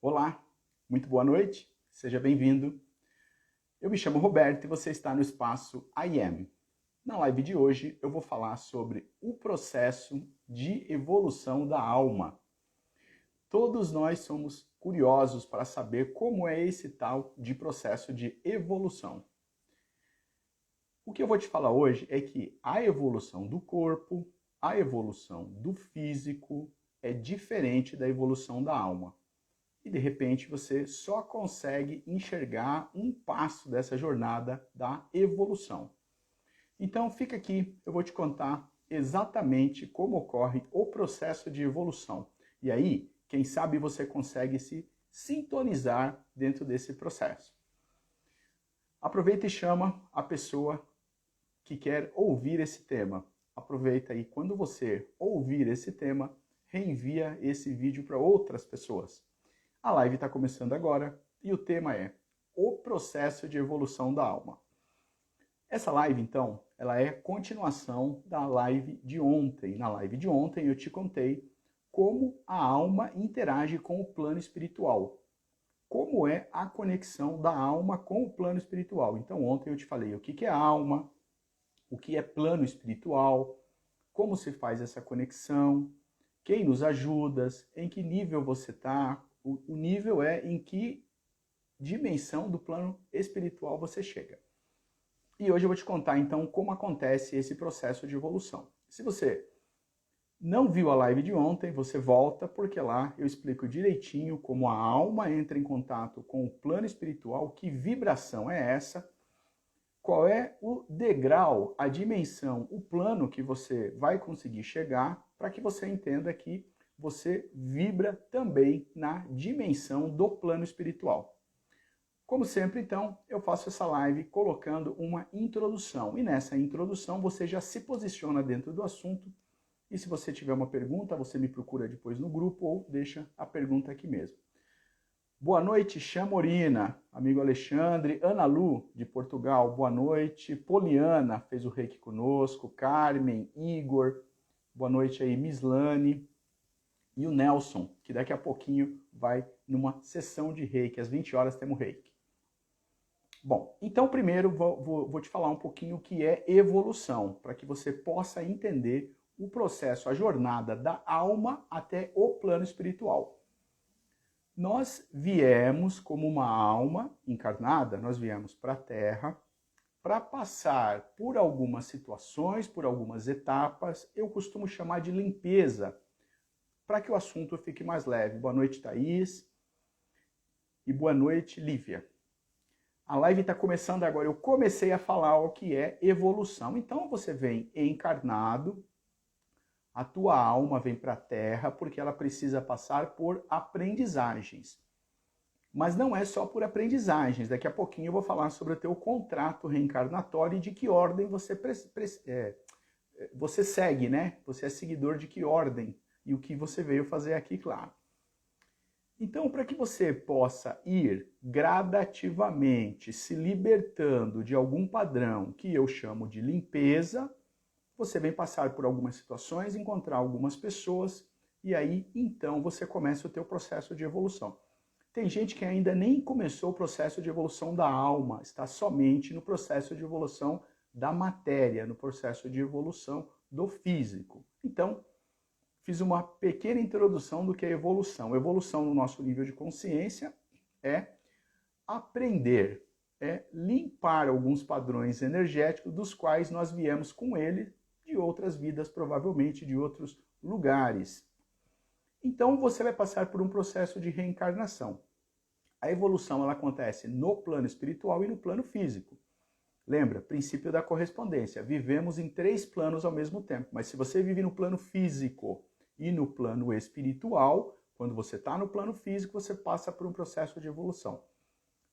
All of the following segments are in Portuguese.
Olá, muito boa noite, seja bem-vindo. Eu me chamo Roberto e você está no espaço I Am. Na live de hoje eu vou falar sobre o processo de evolução da alma. Todos nós somos curiosos para saber como é esse tal de processo de evolução. O que eu vou te falar hoje é que a evolução do corpo, a evolução do físico é diferente da evolução da alma. E de repente você só consegue enxergar um passo dessa jornada da evolução. Então fica aqui, eu vou te contar exatamente como ocorre o processo de evolução. E aí, quem sabe você consegue se sintonizar dentro desse processo. Aproveita e chama a pessoa que quer ouvir esse tema. Aproveita aí, quando você ouvir esse tema, reenvia esse vídeo para outras pessoas. A live está começando agora e o tema é o processo de evolução da alma. Essa live, então, ela é continuação da live de ontem. Na live de ontem eu te contei como a alma interage com o plano espiritual. Como é a conexão da alma com o plano espiritual. Então ontem eu te falei o que é alma, o que é plano espiritual, como se faz essa conexão, quem nos ajuda, em que nível você está. O nível é em que dimensão do plano espiritual você chega. E hoje eu vou te contar então como acontece esse processo de evolução. Se você não viu a live de ontem, você volta, porque lá eu explico direitinho como a alma entra em contato com o plano espiritual, que vibração é essa, qual é o degrau, a dimensão, o plano que você vai conseguir chegar, para que você entenda que você vibra também na dimensão do plano espiritual. Como sempre, então, eu faço essa live colocando uma introdução. E nessa introdução você já se posiciona dentro do assunto. E se você tiver uma pergunta, você me procura depois no grupo ou deixa a pergunta aqui mesmo. Boa noite, Chamorina, amigo Alexandre, Ana Lu, de Portugal, boa noite. Poliana fez o reiki conosco, Carmen, Igor, boa noite aí, Mislane. E o Nelson, que daqui a pouquinho vai numa sessão de reiki, às 20 horas temos reiki. Bom, então primeiro vou te falar um pouquinho o que é evolução, para que você possa entender o processo, a jornada da alma até o plano espiritual. Nós viemos como uma alma encarnada, nós viemos para a Terra para passar por algumas situações, por algumas etapas, eu costumo chamar de limpeza, para que o assunto fique mais leve. Boa noite, Thaís. E boa noite, Lívia. A live está começando agora. Eu comecei a falar o que é evolução. Então você vem encarnado, a tua alma vem para a Terra porque ela precisa passar por aprendizagens. Mas não é só por aprendizagens. Daqui a pouquinho eu vou falar sobre o teu contrato reencarnatório e de que ordem você segue, né? Você é seguidor de que ordem e o que você veio fazer aqui, claro. Então, para que você possa ir gradativamente se libertando de algum padrão que eu chamo de limpeza, você vem passar por algumas situações, encontrar algumas pessoas e aí, então, você começa o teu processo de evolução. Tem gente que ainda nem começou o processo de evolução da alma, está somente no processo de evolução da matéria, no processo de evolução do físico. Então, fiz uma pequena introdução do que é evolução. Evolução no nosso nível de consciência é aprender, é limpar alguns padrões energéticos dos quais nós viemos com ele de outras vidas, provavelmente de outros lugares. Então você vai passar por um processo de reencarnação. A evolução ela acontece no plano espiritual e no plano físico. Lembra, princípio da correspondência. Vivemos em 3 planos ao mesmo tempo, mas se você vive no plano físico e no plano espiritual, quando você está no plano físico, você passa por um processo de evolução.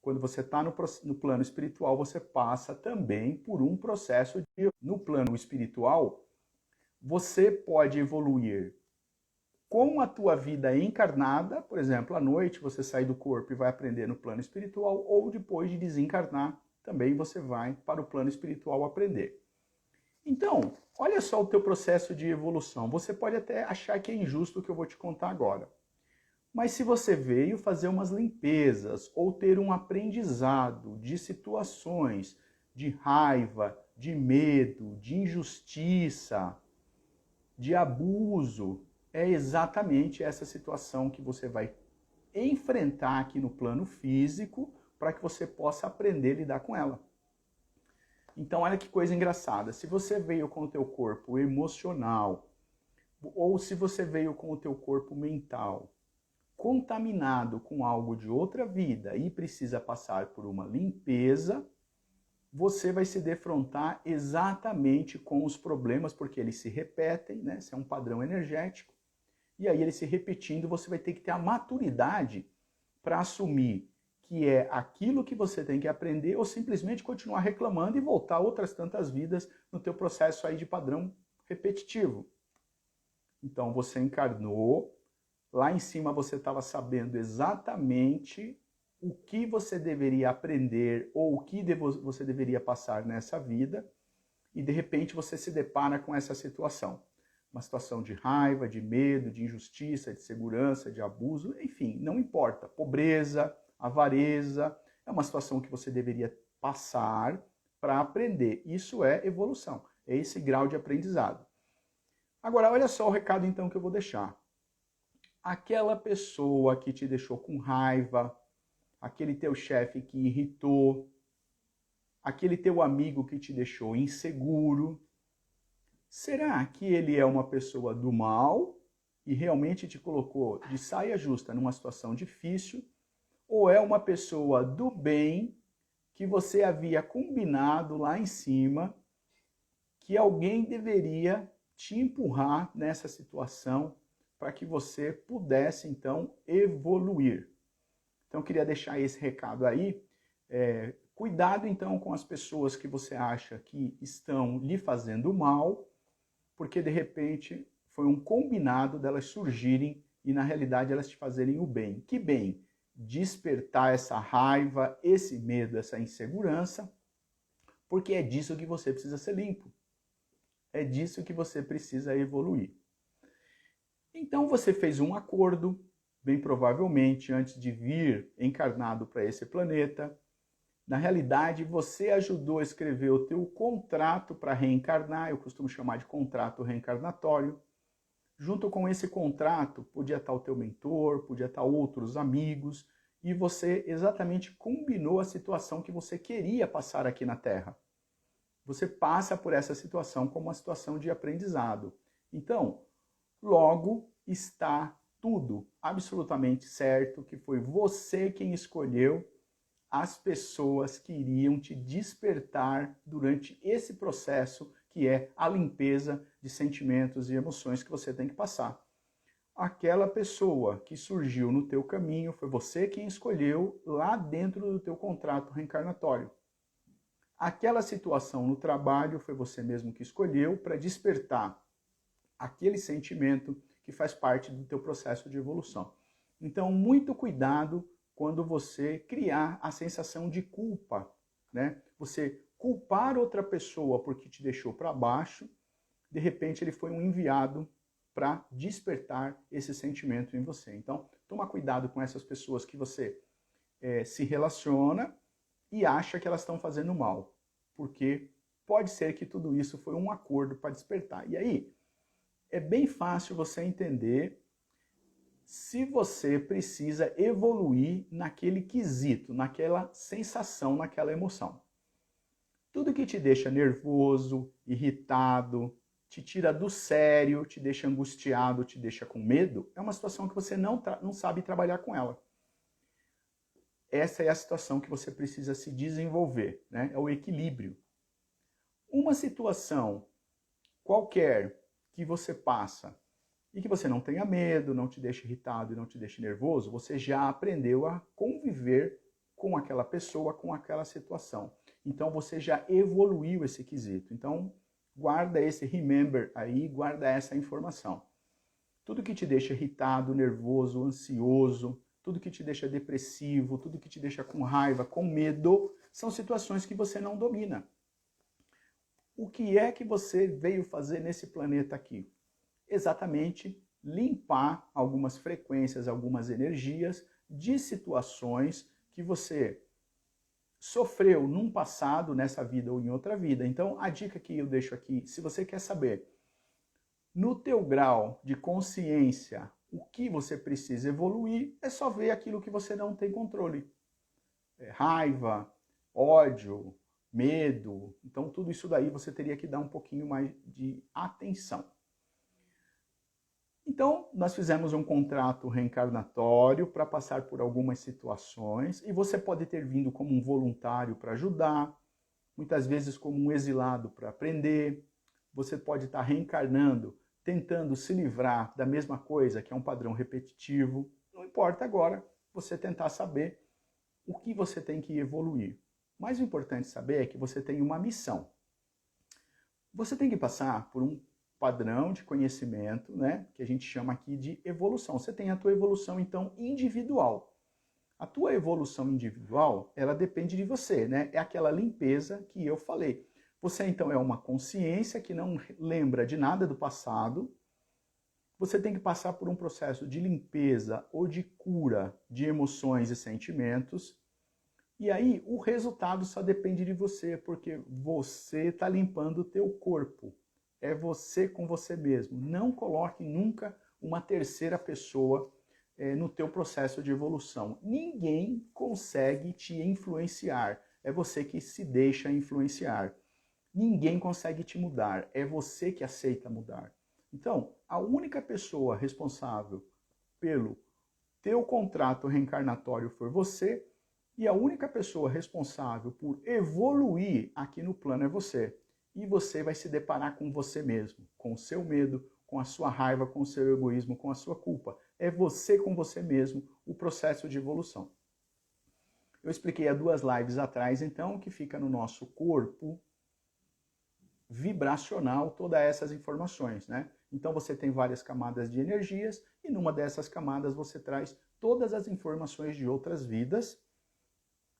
Quando você está no plano espiritual, você passa também por um processo de... No plano espiritual, você pode evoluir com a tua vida encarnada, por exemplo, à noite você sai do corpo e vai aprender no plano espiritual, ou depois de desencarnar, também você vai para o plano espiritual aprender. Então, olha só o teu processo de evolução. Você pode até achar que é injusto o que eu vou te contar agora. Mas se você veio fazer umas limpezas ou ter um aprendizado de situações de raiva, de medo, de injustiça, de abuso, é exatamente essa situação que você vai enfrentar aqui no plano físico para que você possa aprender a lidar com ela. Então, olha que coisa engraçada. Se você veio com o teu corpo emocional, ou se você veio com o teu corpo mental, contaminado com algo de outra vida e precisa passar por uma limpeza, você vai se defrontar exatamente com os problemas, porque eles se repetem, né? Isso é um padrão energético. E aí, ele se repetindo, você vai ter que ter a maturidade para assumir que é aquilo que você tem que aprender ou simplesmente continuar reclamando e voltar outras tantas vidas no teu processo aí de padrão repetitivo. Então, você encarnou, lá em cima você estava sabendo exatamente o que você deveria aprender ou o que você deveria passar nessa vida e, de repente, você se depara com essa situação. Uma situação de raiva, de medo, de injustiça, de segurança, de abuso, enfim, não importa. Pobreza, avareza, é uma situação que você deveria passar para aprender. Isso é evolução, é esse grau de aprendizado. Agora, olha só o recado então que eu vou deixar. Aquela pessoa que te deixou com raiva, aquele teu chefe que irritou, aquele teu amigo que te deixou inseguro, será que ele é uma pessoa do mal e realmente te colocou de saia justa numa situação difícil? Ou é uma pessoa do bem que você havia combinado lá em cima que alguém deveria te empurrar nessa situação para que você pudesse, então, evoluir? Então, eu queria deixar esse recado aí. Cuidado, então, com as pessoas que você acha que estão lhe fazendo mal, porque, de repente, foi um combinado delas surgirem e, na realidade, elas te fazerem o bem. Que bem? Despertar essa raiva, esse medo, essa insegurança, porque é disso que você precisa ser limpo. É disso que você precisa evoluir. Então você fez um acordo, bem provavelmente, antes de vir encarnado para esse planeta. Na realidade, você ajudou a escrever o teu contrato para reencarnar, eu costumo chamar de contrato reencarnatório. Junto com esse contrato, podia estar o teu mentor, podia estar outros amigos, e você exatamente combinou a situação que você queria passar aqui na Terra. Você passa por essa situação como uma situação de aprendizado. Então, logo está tudo absolutamente certo, que foi você quem escolheu as pessoas que iriam te despertar durante esse processo que é a limpeza de sentimentos e emoções que você tem que passar. Aquela pessoa que surgiu no teu caminho foi você quem escolheu lá dentro do teu contrato reencarnatório. Aquela situação no trabalho foi você mesmo que escolheu para despertar aquele sentimento que faz parte do teu processo de evolução. Então, muito cuidado quando você criar a sensação de culpa, né? Você culpar outra pessoa porque te deixou para baixo, de repente ele foi um enviado para despertar esse sentimento em você. Então, toma cuidado com essas pessoas que você se relaciona e acha que elas estão fazendo mal, porque pode ser que tudo isso foi um acordo para despertar. E aí, é bem fácil você entender se você precisa evoluir naquele quesito, naquela sensação, naquela emoção. Tudo que te deixa nervoso, irritado, te tira do sério, te deixa angustiado, te deixa com medo, é uma situação que você não sabe trabalhar com ela. Essa é a situação que você precisa se desenvolver, né? É o equilíbrio. Uma situação qualquer que você passa e que você não tenha medo, não te deixe irritado e não te deixe nervoso, você já aprendeu a conviver com aquela pessoa, com aquela situação. Então você já evoluiu esse quesito. Então guarda esse remember aí, guarda essa informação. Tudo que te deixa irritado, nervoso, ansioso, tudo que te deixa depressivo, tudo que te deixa com raiva, com medo, são situações que você não domina. O que é que você veio fazer nesse planeta aqui? Exatamente limpar algumas frequências, algumas energias de situações que você sofreu num passado, nessa vida ou em outra vida. Então, a dica que eu deixo aqui, se você quer saber no teu grau de consciência o que você precisa evoluir, é só ver aquilo que você não tem controle. Raiva, ódio, medo. Então, tudo isso daí você teria que dar um pouquinho mais de atenção. Então, nós fizemos um contrato reencarnatório para passar por algumas situações e você pode ter vindo como um voluntário para ajudar, muitas vezes como um exilado para aprender. Você pode estar reencarnando, tentando se livrar da mesma coisa, que é um padrão repetitivo. Não importa agora você tentar saber o que você tem que evoluir. Mas o importante saber é que você tem uma missão. Você tem que passar por um padrão de conhecimento, né, que a gente chama aqui de evolução. Você tem a tua evolução, então, individual. A tua evolução individual, ela depende de você, né? É aquela limpeza que eu falei. Você, então, é uma consciência que não lembra de nada do passado. Você tem que passar por um processo de limpeza ou de cura de emoções e sentimentos. E aí, o resultado só depende de você, porque você está limpando o teu corpo. É você com você mesmo. Não coloque nunca uma terceira pessoa no teu processo de evolução. Ninguém consegue te influenciar. É você que se deixa influenciar. Ninguém consegue te mudar. É você que aceita mudar. Então, a única pessoa responsável pelo teu contrato reencarnatório foi você, e a única pessoa responsável por evoluir aqui no plano é você. E você vai se deparar com você mesmo, com o seu medo, com a sua raiva, com o seu egoísmo, com a sua culpa. É você com você mesmo o processo de evolução. Eu expliquei há 2 lives atrás, então, que fica no nosso corpo vibracional todas essas informações, né? Então você tem várias camadas de energias e numa dessas camadas você traz todas as informações de outras vidas,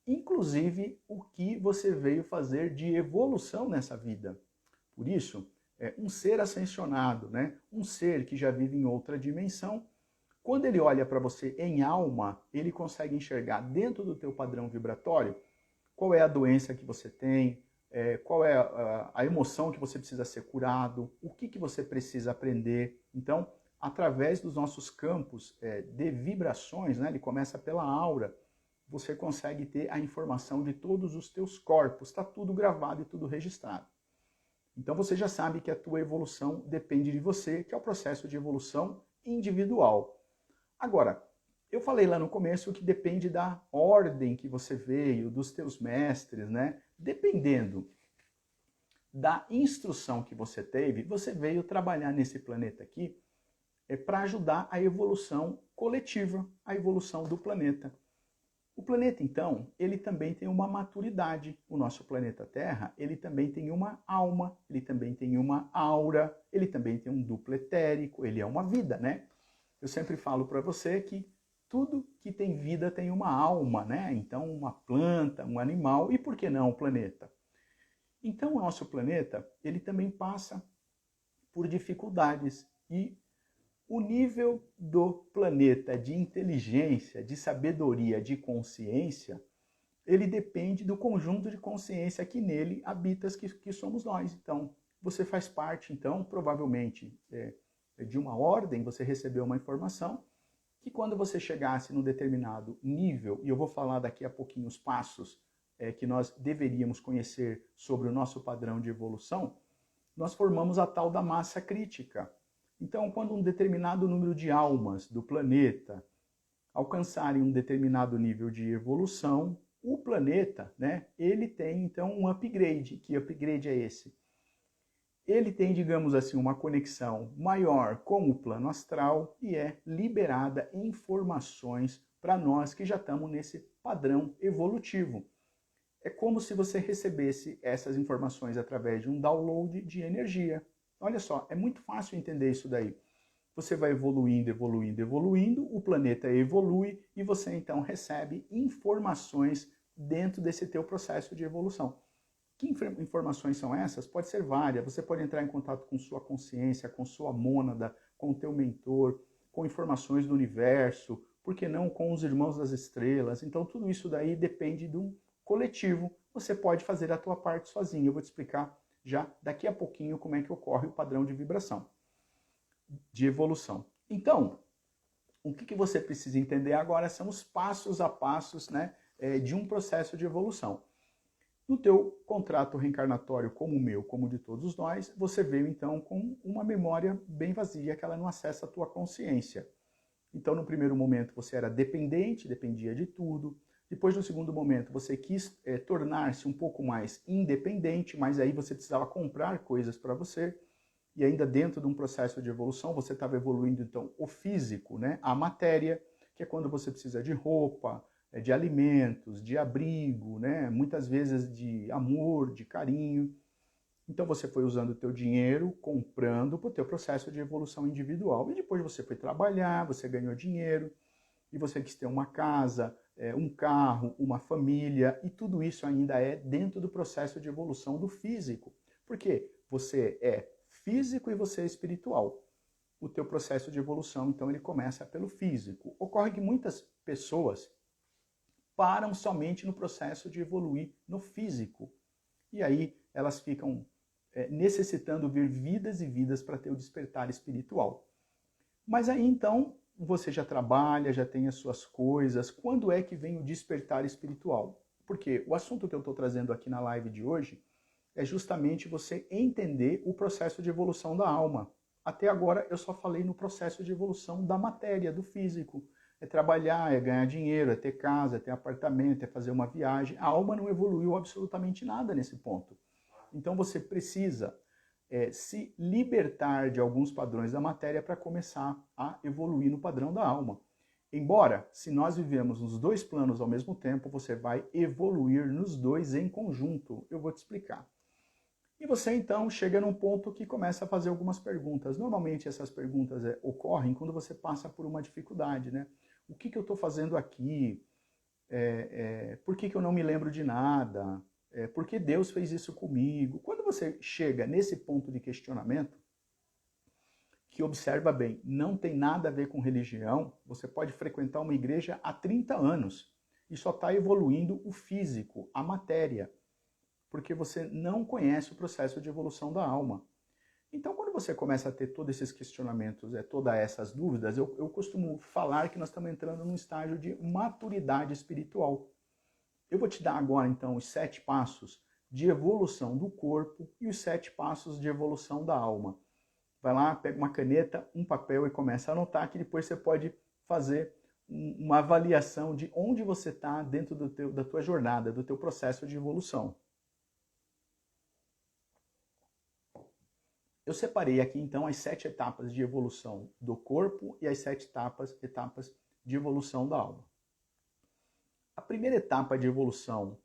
inclusive o que você veio fazer de evolução nessa vida. Por isso, um ser ascensionado, né? Um ser que já vive em outra dimensão, quando ele olha para você em alma, ele consegue enxergar dentro do teu padrão vibratório qual é a doença que você tem, qual é a emoção que você precisa ser curado, o que você precisa aprender. Então, através dos nossos campos de vibrações, né? Ele começa pela aura, você consegue ter a informação de todos os teus corpos, está tudo gravado e tudo registrado. Então você já sabe que a tua evolução depende de você, que é o processo de evolução individual. Agora, eu falei lá no começo que depende da ordem que você veio, dos teus mestres, né? Dependendo da instrução que você teve, você veio trabalhar nesse planeta aqui para ajudar a evolução coletiva, a evolução do planeta. O planeta, então, ele também tem uma maturidade. O nosso planeta Terra, ele também tem uma alma, ele também tem uma aura, ele também tem um duplo etérico, ele é uma vida, né? Eu sempre falo para você que tudo que tem vida tem uma alma, né? Então, uma planta, um animal, e por que não o planeta? Então, o nosso planeta, ele também passa por dificuldades e o nível do planeta de inteligência, de sabedoria, de consciência, ele depende do conjunto de consciência que nele habitas, que somos nós. Então, você faz parte, então, provavelmente, de uma ordem, você recebeu uma informação, que quando você chegasse num determinado nível, e eu vou falar daqui a pouquinho os passos que nós deveríamos conhecer sobre o nosso padrão de evolução, nós formamos a tal da massa crítica. Então, quando um determinado número de almas do planeta alcançarem um determinado nível de evolução, o planeta, né, ele tem então um upgrade. Que upgrade é esse? Ele tem, digamos assim, uma conexão maior com o plano astral e é liberada informações para nós que já estamos nesse padrão evolutivo. É como se você recebesse essas informações através de um download de energia. Olha só, é muito fácil entender isso daí. Você vai evoluindo, evoluindo, evoluindo, o planeta evolui e você então recebe informações dentro desse teu processo de evolução. Que informações são essas? Pode ser várias. Você pode entrar em contato com sua consciência, com sua mônada, com o teu mentor, com informações do universo, por que não com os irmãos das estrelas? Então tudo isso daí depende de um coletivo. Você pode fazer a tua parte sozinho. Eu vou te explicar já daqui a pouquinho como é que ocorre o padrão de vibração, de evolução. Então, o que você precisa entender agora são os passos a passos, né, de um processo de evolução. No teu contrato reencarnatório, como o meu, como de todos nós, você veio então com uma memória bem vazia, que ela não acessa a tua consciência. Então, no primeiro momento, você era dependente, dependia de tudo. Depois, no segundo momento, você quis tornar-se um pouco mais independente, mas aí você precisava comprar coisas para você. E ainda dentro de um processo de evolução, você estava evoluindo, então, o físico, né? A matéria, que é quando você precisa de roupa, de alimentos, de abrigo, né? Muitas vezes de amor, de carinho. Então você foi usando o teu dinheiro, comprando para o teu processo de evolução individual. E depois você foi trabalhar, você ganhou dinheiro, e você quis ter uma casa, um carro, uma família, e tudo isso ainda é dentro do processo de evolução do físico. Por quê? Você é físico e você é espiritual. O teu processo de evolução, então, ele começa pelo físico. Ocorre que muitas pessoas param somente no processo de evoluir no físico. E aí elas ficam necessitando ver vidas e vidas para ter o despertar espiritual. Mas aí então você já trabalha, já tem as suas coisas. Quando é que vem o despertar espiritual? Porque o assunto que eu estou trazendo aqui na live de hoje é justamente você entender o processo de evolução da alma. Até agora eu só falei no processo de evolução da matéria, do físico. É trabalhar, é ganhar dinheiro, é ter casa, é ter apartamento, é fazer uma viagem. A alma não evoluiu absolutamente nada nesse ponto. Então você precisa se libertar de alguns padrões da matéria para começar a evoluir no padrão da alma. Embora, se nós vivemos nos dois planos ao mesmo tempo, você vai evoluir nos dois em conjunto. Eu vou te explicar. E você então chega num ponto que começa a fazer algumas perguntas. Normalmente essas perguntas ocorrem quando você passa por uma dificuldade, né? O que eu estou fazendo aqui? Por que eu não me lembro de nada? Por que Deus fez isso comigo? Quando você chega nesse ponto de questionamento, que observa bem, não tem nada a ver com religião, você pode frequentar uma igreja há 30 anos e só está evoluindo o físico, a matéria, porque você não conhece o processo de evolução da alma. Então, quando você começa a ter todos esses questionamentos, todas essas dúvidas, eu costumo falar que nós estamos entrando num estágio de maturidade espiritual. Eu vou te dar agora, então, os 7 passos de evolução do corpo e os 7 passos de evolução da alma. Vai lá, pega uma caneta, um papel e começa a anotar, que depois você pode fazer uma avaliação de onde você está dentro da tua jornada, do teu processo de evolução. Eu separei aqui, então, as 7 etapas de evolução do corpo e as 7 etapas de evolução da alma. A primeira etapa de evolução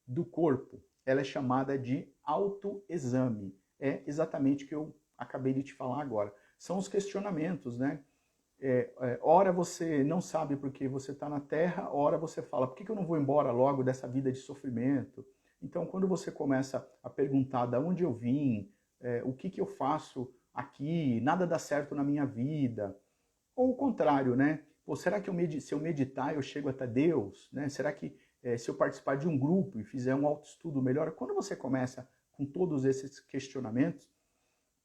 do corpo, ela é chamada de autoexame. É exatamente o que eu acabei de te falar agora. São os questionamentos, né? Ora você não sabe por que você está na Terra, ora você fala, por que eu não vou embora logo dessa vida de sofrimento? Então, quando você começa a perguntar de onde eu vim, o que eu faço aqui, nada dá certo na minha vida, ou o contrário, né? Pô, será que se eu meditar eu chego até Deus? Né? Será que se eu participar de um grupo e fizer um autoestudo melhor? Quando você começa com todos esses questionamentos,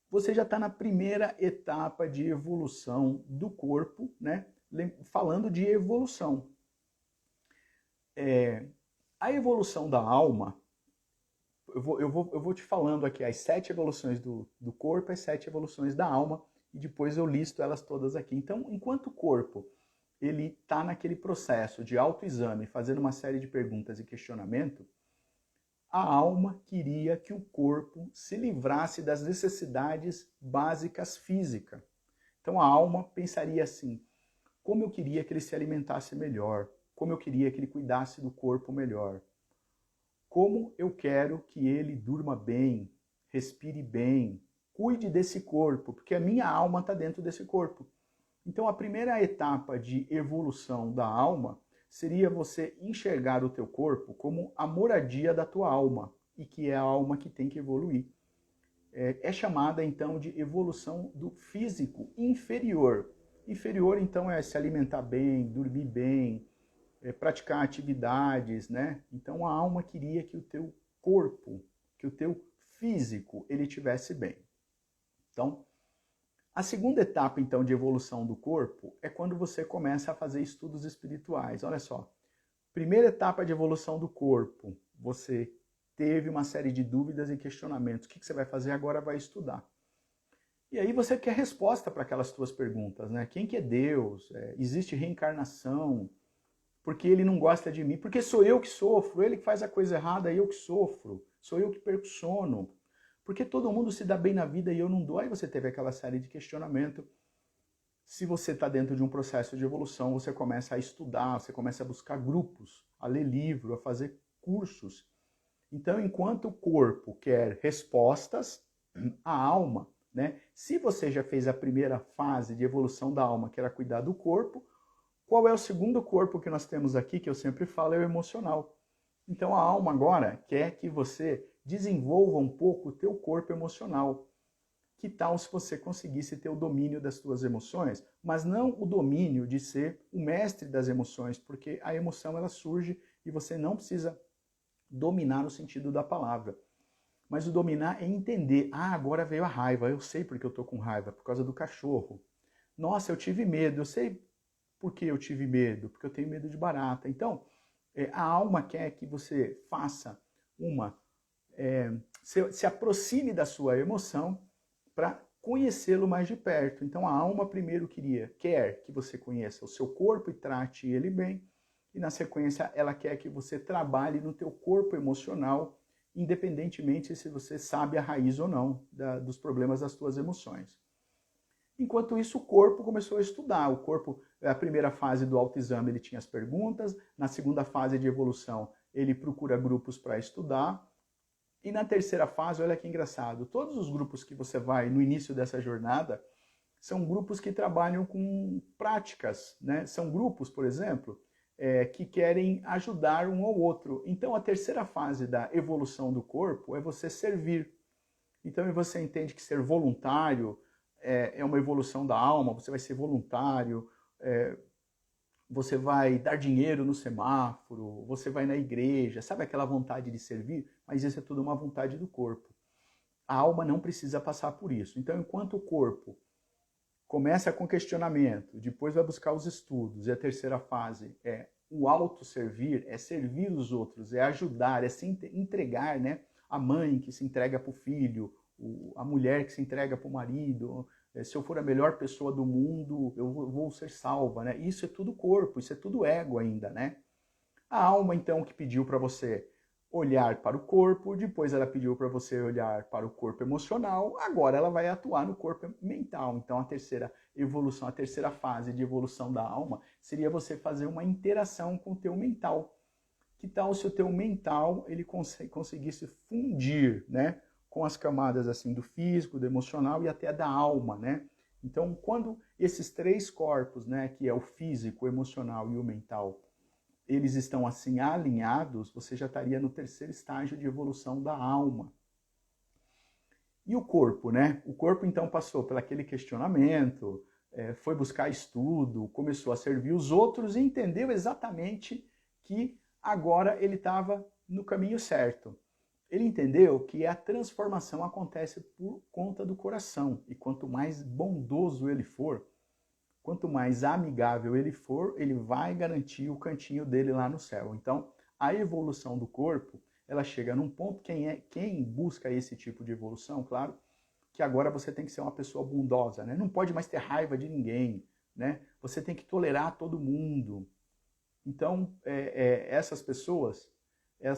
você já está na primeira etapa de evolução do corpo, né? Falando de evolução. A evolução da alma, eu vou te falando aqui as 7 evoluções do corpo, as 7 evoluções da alma, e depois eu listo elas todas aqui. Então, enquanto o corpo ele está naquele processo de autoexame, fazendo uma série de perguntas e questionamento, a alma queria que o corpo se livrasse das necessidades básicas físicas. Então a alma pensaria assim, como eu queria que ele se alimentasse melhor, como eu queria que ele cuidasse do corpo melhor, como eu quero que ele durma bem, respire bem, cuide desse corpo, porque a minha alma está dentro desse corpo. Então a primeira etapa de evolução da alma seria você enxergar o teu corpo como a moradia da tua alma, e que é a alma que tem que evoluir. é chamada então de evolução do físico inferior. Inferior então é se alimentar bem, dormir bem, praticar atividades, né? Então a alma queria que o teu corpo, que o teu físico, ele estivesse bem. Então, a segunda etapa então de evolução do corpo é quando você começa a fazer estudos espirituais. Olha só, primeira etapa de evolução do corpo, você teve uma série de dúvidas e questionamentos. O que você vai fazer agora? Vai estudar. E aí você quer resposta para aquelas tuas perguntas, né? Quem que é Deus? Existe reencarnação? Porque ele não gosta de mim? Porque sou eu que sofro, ele que faz a coisa errada, eu que sofro. Sou eu que perco sono. Porque todo mundo se dá bem na vida e eu não dou. Aí você teve aquela série de questionamento. Se você está dentro de um processo de evolução, você começa a estudar, você começa a buscar grupos, a ler livro, a fazer cursos. Então, enquanto o corpo quer respostas, a alma, né? Se você já fez a primeira fase de evolução da alma, que era cuidar do corpo, qual é o segundo corpo que nós temos aqui, que eu sempre falo, é o emocional. Então, a alma agora quer que você desenvolva um pouco o teu corpo emocional. Que tal se você conseguisse ter o domínio das suas emoções, mas não o domínio de ser o mestre das emoções, porque a emoção ela surge e você não precisa dominar no sentido da palavra. Mas o dominar é entender, agora veio a raiva, eu sei porque eu estou com raiva, por causa do cachorro. Nossa, eu tive medo, eu sei por que eu tive medo, porque eu tenho medo de barata. Então, a alma quer que você faça se aproxime da sua emoção para conhecê-lo mais de perto. Então a alma primeiro quer que você conheça o seu corpo e trate ele bem, e na sequência ela quer que você trabalhe no teu corpo emocional, independentemente se você sabe a raiz ou não dos problemas das tuas emoções. Enquanto isso, o corpo começou a estudar. O corpo, a primeira fase do autoexame, ele tinha as perguntas. Na segunda fase de evolução, ele procura grupos para estudar. E na terceira fase, olha que engraçado, todos os grupos que você vai no início dessa jornada são grupos que trabalham com práticas, né? São grupos, por exemplo, que querem ajudar um ao outro. Então, a terceira fase da evolução do corpo é você servir. Então, você entende que ser voluntário é uma evolução da alma, você vai ser voluntário, você vai dar dinheiro no semáforo, você vai na igreja, sabe aquela vontade de servir? Mas isso é tudo uma vontade do corpo. A alma não precisa passar por isso. Então, enquanto o corpo começa com questionamento, depois vai buscar os estudos, e a terceira fase é o autosservir, é servir os outros, é ajudar, é se entregar, né? A mãe que se entrega para o filho, a mulher que se entrega para o marido, se eu for a melhor pessoa do mundo, eu vou ser salva, né? Isso é tudo corpo, isso é tudo ego ainda, né? A alma, então, que pediu para você olhar para o corpo, depois ela pediu para você olhar para o corpo emocional, agora ela vai atuar no corpo mental. Então, a terceira evolução, a terceira fase de evolução da alma seria você fazer uma interação com o teu mental. Que tal se o teu mental ele conseguisse fundir, né, com as camadas assim do físico, do emocional e até da alma, né? Então, quando esses três corpos, né, que é o físico, o emocional e o mental, eles estão assim alinhados, você já estaria no terceiro estágio de evolução da alma. E o corpo, né? O corpo então passou por aquele questionamento, foi buscar estudo, começou a servir os outros e entendeu exatamente que agora ele estava no caminho certo. Ele entendeu que a transformação acontece por conta do coração. E quanto mais bondoso ele for, quanto mais amigável ele for, ele vai garantir o cantinho dele lá no céu. Então, a evolução do corpo, ela chega num ponto, quem busca esse tipo de evolução, claro, que agora você tem que ser uma pessoa bondosa, né? Não pode mais ter raiva de ninguém, né? Você tem que tolerar todo mundo. Então, essas pessoas,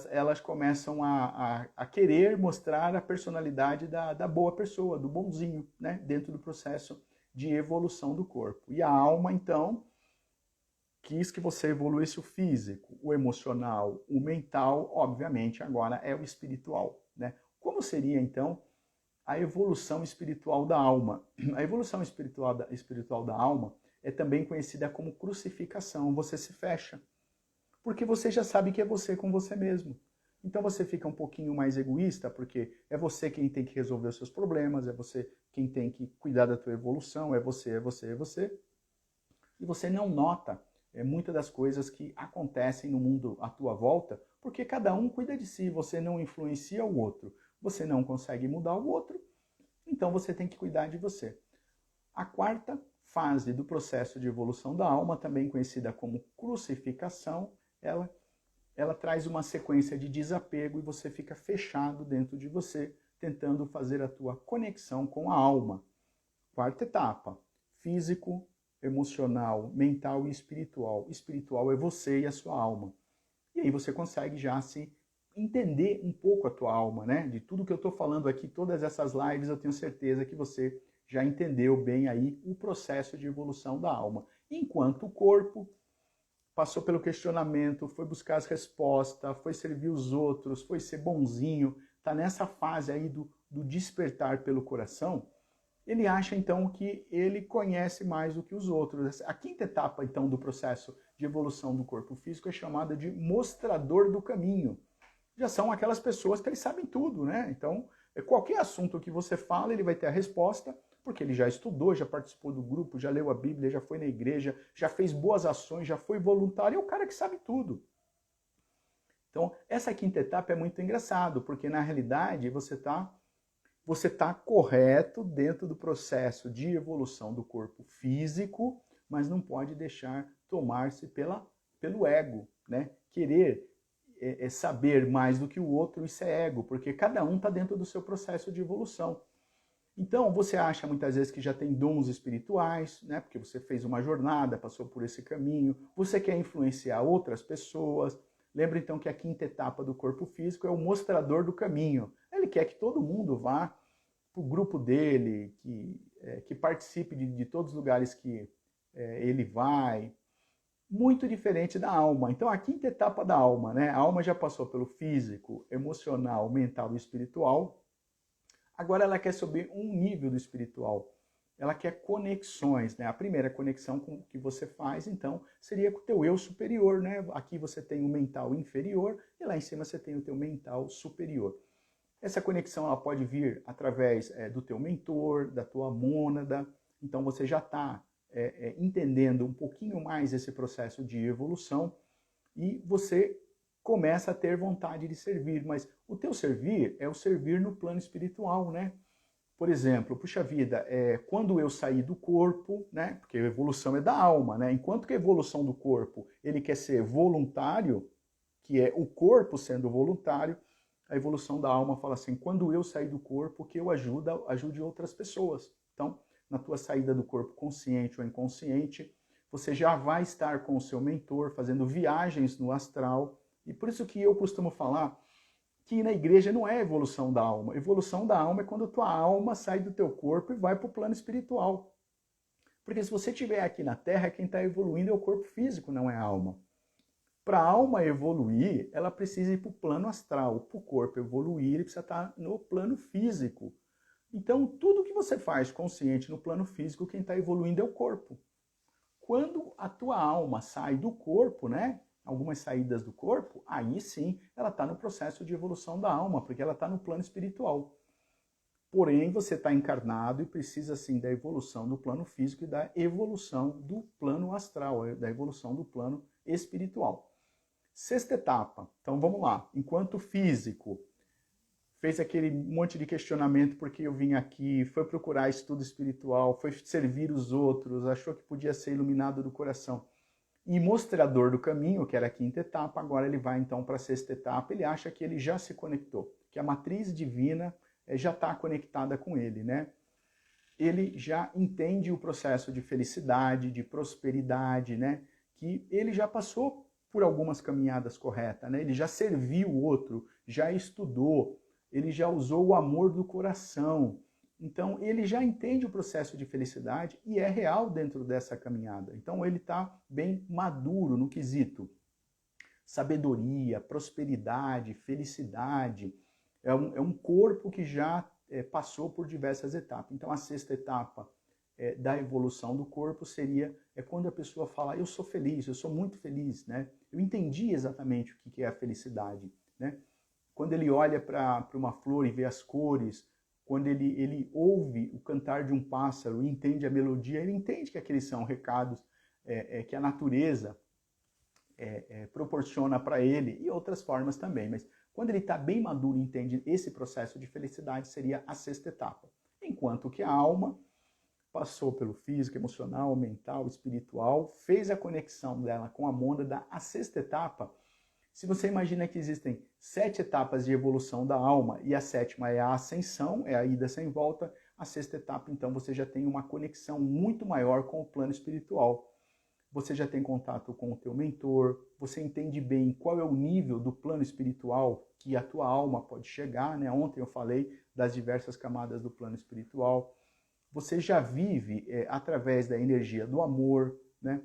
elas começam a querer mostrar a personalidade da boa pessoa, do bonzinho, né? Dentro do processo de evolução do corpo. E a alma, então, quis que você evoluísse o físico, o emocional, o mental, obviamente, agora é o espiritual, né? Como seria, então, a evolução espiritual da alma? A evolução espiritual da alma é também conhecida como crucificação. Você se fecha, porque você já sabe que é você com você mesmo. Então você fica um pouquinho mais egoísta, porque é você quem tem que resolver os seus problemas, é você quem tem que cuidar da tua evolução, é você, é você, é você. E você não nota muitas das coisas que acontecem no mundo à tua volta, porque cada um cuida de si, você não influencia o outro, você não consegue mudar o outro, então você tem que cuidar de você. A quarta fase do processo de evolução da alma, também conhecida como crucificação, ela traz uma sequência de desapego e você fica fechado dentro de você, tentando fazer a tua conexão com a alma. Quarta etapa, físico, emocional, mental e espiritual. Espiritual é você e a sua alma. E aí você consegue já se entender um pouco a tua alma, né? De tudo que eu estou falando aqui, todas essas lives, eu tenho certeza que você já entendeu bem aí o processo de evolução da alma. Enquanto o corpo passou pelo questionamento, foi buscar as respostas, foi servir os outros, foi ser bonzinho, está nessa fase aí do despertar pelo coração, ele acha então que ele conhece mais do que os outros. A quinta etapa então do processo de evolução do corpo físico é chamada de mostrador do caminho. Já são aquelas pessoas que eles sabem tudo, né? Então, qualquer assunto que você fala, ele vai ter a resposta, porque ele já estudou, já participou do grupo, já leu a Bíblia, já foi na igreja, já fez boas ações, já foi voluntário, é o cara que sabe tudo. Então, essa quinta etapa é muito engraçado, porque na realidade você tá correto dentro do processo de evolução do corpo físico, mas não pode deixar tomar-se pelo ego, né? Querer saber mais do que o outro, isso é ego, porque cada um está dentro do seu processo de evolução. Então, você acha muitas vezes que já tem dons espirituais, né? Porque você fez uma jornada, passou por esse caminho, você quer influenciar outras pessoas. Lembra então que a quinta etapa do corpo físico é o mostrador do caminho. Ele quer que todo mundo vá para o grupo dele, que participe de todos os lugares que ele vai. Muito diferente da alma. Então, a quinta etapa da alma, né? A alma já passou pelo físico, emocional, mental e espiritual. Agora ela quer subir um nível do espiritual. Ela quer conexões, né? A primeira conexão que você faz, então, seria com o teu eu superior, né? Aqui você tem o mental inferior e lá em cima você tem o teu mental superior. Essa conexão ela pode vir através do teu mentor, da tua mônada. Então você já está entendendo um pouquinho mais esse processo de evolução e você começa a ter vontade de servir. Mas o teu servir é o servir no plano espiritual, né? Por exemplo, puxa vida, quando eu saí do corpo, né? Porque a evolução é da alma, né? Enquanto que a evolução do corpo ele quer ser voluntário, que é o corpo sendo voluntário, a evolução da alma fala assim, quando eu sair do corpo, que eu ajude outras pessoas. Então, na tua saída do corpo consciente ou inconsciente, você já vai estar com o seu mentor, fazendo viagens no astral. E por isso que eu costumo falar que na igreja não é evolução da alma. Evolução da alma é quando a tua alma sai do teu corpo e vai para o plano espiritual. Porque se você estiver aqui na Terra, quem está evoluindo é o corpo físico, não é a alma. Para a alma evoluir, ela precisa ir para o plano astral. Para o corpo evoluir, ele precisa estar no plano físico. Então, tudo que você faz consciente no plano físico, quem está evoluindo é o corpo. Quando a tua alma sai do corpo, né? Algumas saídas do corpo, aí sim ela está no processo de evolução da alma, porque ela está no plano espiritual. Porém, você está encarnado e precisa sim da evolução do plano físico e da evolução do plano astral, da evolução do plano espiritual. Sexta etapa, então vamos lá. Enquanto físico, fez aquele monte de questionamento porque eu vim aqui, foi procurar estudo espiritual, foi servir os outros, achou que podia ser iluminado do coração. E mostrador do caminho, que era a quinta etapa, agora ele vai então para a sexta etapa, ele acha que ele já se conectou, que a matriz divina já está conectada com ele, né? Ele já entende o processo de felicidade, de prosperidade, né? Que ele já passou por algumas caminhadas corretas, né? Ele já serviu o outro, já estudou, ele já usou o amor do coração. Então, ele já entende o processo de felicidade e é real dentro dessa caminhada. Então, ele está bem maduro no quesito sabedoria, prosperidade, felicidade. É um corpo que já passou por diversas etapas. Então, a sexta etapa da evolução do corpo seria quando a pessoa fala, eu sou feliz, eu sou muito feliz, né? Eu entendi exatamente o que é a felicidade, né? quando ele olha para uma flor e vê as cores, quando ele ouve o cantar de um pássaro e entende a melodia, ele entende que aqueles são recados que a natureza proporciona para ele, e outras formas também. Mas quando ele está bem maduro e entende esse processo de felicidade, seria a sexta etapa. Enquanto que a alma passou pelo físico, emocional, mental, espiritual, fez a conexão dela com a mônada. A sexta etapa, se você imagina que existem 7 etapas de evolução da alma, e a sétima é a ascensão, é a ida sem volta, a sexta etapa, então, você já tem uma conexão muito maior com o plano espiritual. Você já tem contato com o teu mentor, você entende bem qual é o nível do plano espiritual que a tua alma pode chegar, né? Ontem eu falei das diversas camadas do plano espiritual. Você já vive através da energia do amor, né?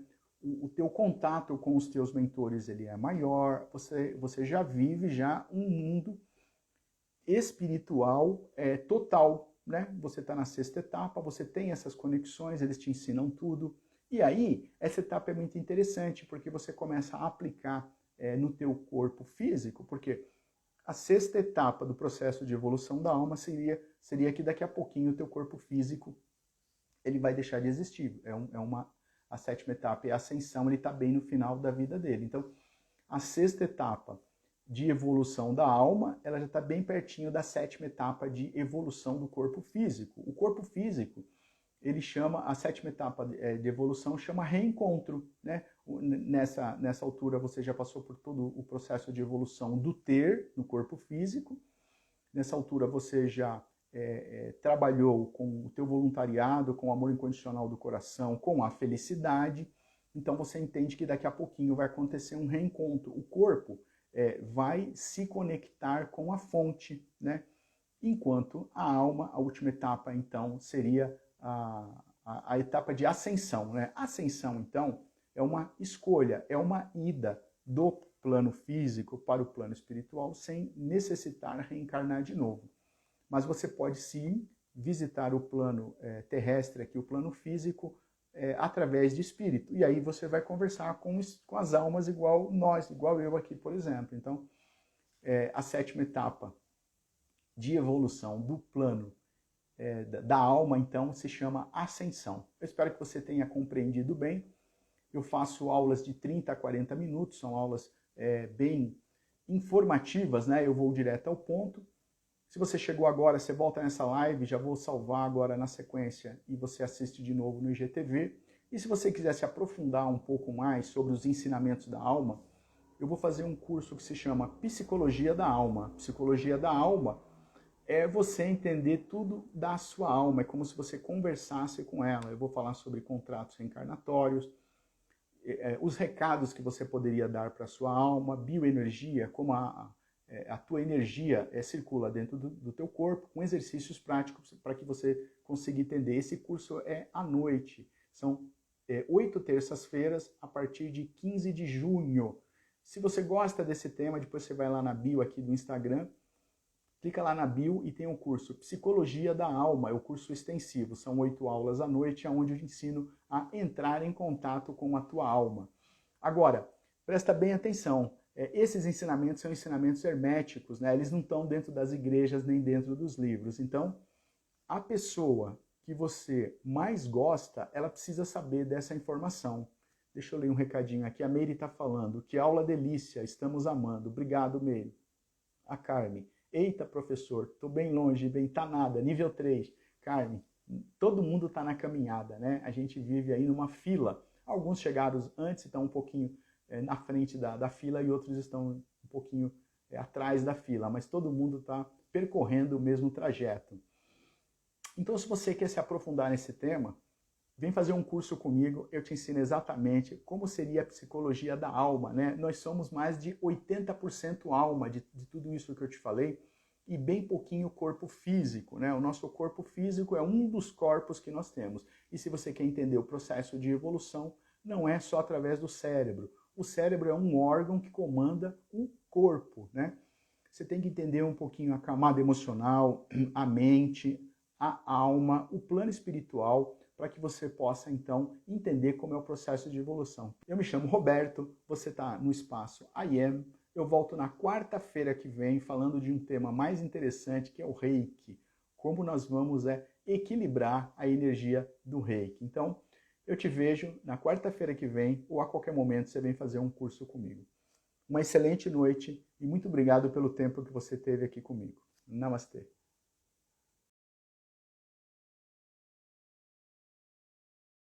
O teu contato com os teus mentores ele é maior, você já vive já um mundo espiritual total, né? Você está na sexta etapa, você tem essas conexões, eles te ensinam tudo. E aí, essa etapa é muito interessante, porque você começa a aplicar no teu corpo físico, porque a sexta etapa do processo de evolução da alma seria que daqui a pouquinho o teu corpo físico ele vai deixar de existir. A sétima etapa é a ascensão, ele está bem no final da vida dele. Então, a sexta etapa de evolução da alma, ela já está bem pertinho da sétima etapa de evolução do corpo físico. O corpo físico, ele chama, a sétima etapa de evolução chama reencontro, né? Nessa altura você já passou por todo o processo de evolução do ter no corpo físico. Nessa altura você já trabalhou com o teu voluntariado, com o amor incondicional do coração, com a felicidade. Então você entende que daqui a pouquinho vai acontecer um reencontro. O corpo vai se conectar com a fonte, né? Enquanto a alma, a última etapa, então, seria a etapa de ascensão, né? Ascensão, então, é uma escolha, é uma ida do plano físico para o plano espiritual sem necessitar reencarnar de novo. Mas você pode sim visitar o plano terrestre, aqui, o plano físico, através de espírito. E aí você vai conversar com as almas igual nós, igual eu aqui, por exemplo. Então, a sétima etapa de evolução do plano da alma, então, se chama ascensão. Eu espero que você tenha compreendido bem. Eu faço aulas de 30 a 40 minutos, são aulas bem informativas, né? Eu vou direto ao ponto. Se você chegou agora, você volta nessa live, já vou salvar agora na sequência e você assiste de novo no IGTV. E se você quiser se aprofundar um pouco mais sobre os ensinamentos da alma, eu vou fazer um curso que se chama Psicologia da Alma. Psicologia da Alma é você entender tudo da sua alma, é como se você conversasse com ela. Eu vou falar sobre contratos reencarnatórios, os recados que você poderia dar para a sua alma, bioenergia, como a tua energia circula dentro do teu corpo, com exercícios práticos para que você consiga entender. Esse curso é à noite, são 8 terças-feiras a partir de 15 de junho. Se você gosta desse tema, depois você vai lá na bio aqui do Instagram, clica lá na bio e tem o curso Psicologia da Alma, é o curso extensivo. São 8 aulas à noite, onde eu te ensino a entrar em contato com a tua alma. Agora, presta bem atenção. Esses ensinamentos são ensinamentos herméticos, né? Eles não estão dentro das igrejas nem dentro dos livros. Então, a pessoa que você mais gosta, ela precisa saber dessa informação. Deixa eu ler um recadinho aqui. A Meire está falando. Que aula delícia, estamos amando. Obrigado, Meire. A Carmen. Eita, professor, estou bem longe, bem, tá nada, nível 3. Carmen, todo mundo está na caminhada, né? A gente vive aí numa fila. Alguns chegaram antes, estão um pouquinho na frente da fila e outros estão um pouquinho atrás da fila, mas todo mundo está percorrendo o mesmo trajeto. Então, se você quer se aprofundar nesse tema, vem fazer um curso comigo, eu te ensino exatamente como seria a psicologia da alma, né? Nós somos mais de 80% alma de tudo isso que eu te falei e bem pouquinho corpo físico, né? O nosso corpo físico é um dos corpos que nós temos. E se você quer entender o processo de evolução, não é só através do cérebro. O cérebro é um órgão que comanda o corpo, né? Você tem que entender um pouquinho a camada emocional, a mente, a alma, o plano espiritual, para que você possa, então, entender como é o processo de evolução. Eu me chamo Roberto, você está no espaço I Am, Eu volto na quarta-feira que vem falando de um tema mais interessante, que é o Reiki. Como nós vamos equilibrar a energia do Reiki. Então, eu te vejo na quarta-feira que vem ou a qualquer momento você vem fazer um curso comigo. Uma excelente noite e muito obrigado pelo tempo que você teve aqui comigo. Namastê.